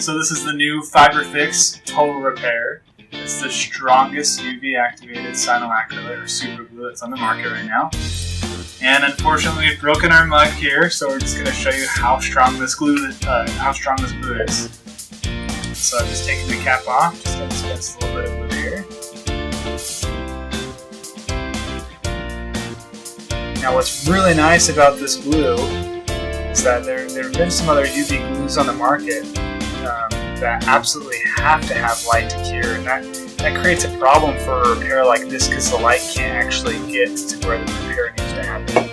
So this is the new FIBERFIX Total Repair. It's the strongest UV activated cyanoacrylate or super glue that's on the market right now. And unfortunately, we've broken our mug here, so we're just going to show you how strong this glue is. So I'm just taking the cap off, just going to dispense a little bit of glue here. Now, what's really nice about this glue is that there have been some other UV glues on the market that absolutely have to have light to cure, and that creates a problem for a repair like this because the light can't actually get to where the repair needs to happen.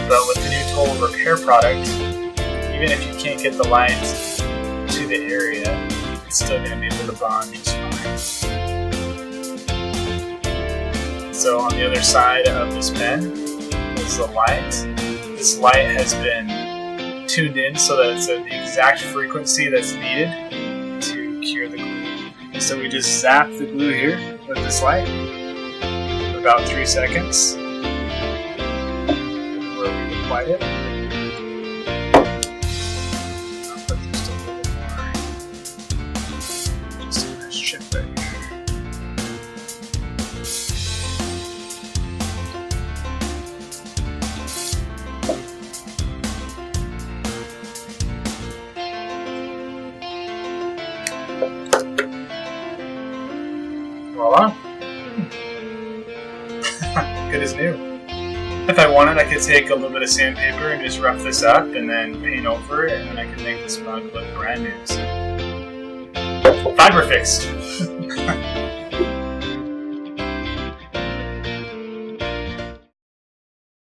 But with the new Total Repair product, even if you can't get the light to the area, it's still going to be able to bond just fine. So on the other side of this pen is the light. This light has been tuned in so that it's at the exact frequency that's needed to cure the glue. So we just zap the glue here with this light for about 3 seconds where we applied it. I'll put just a little more, just a nice chip right here. Voila. Good as new. If I wanted, I could take a little bit of sandpaper and just rough this up and then paint over it, and then I could make this mug look brand new. So, FIBERFIX.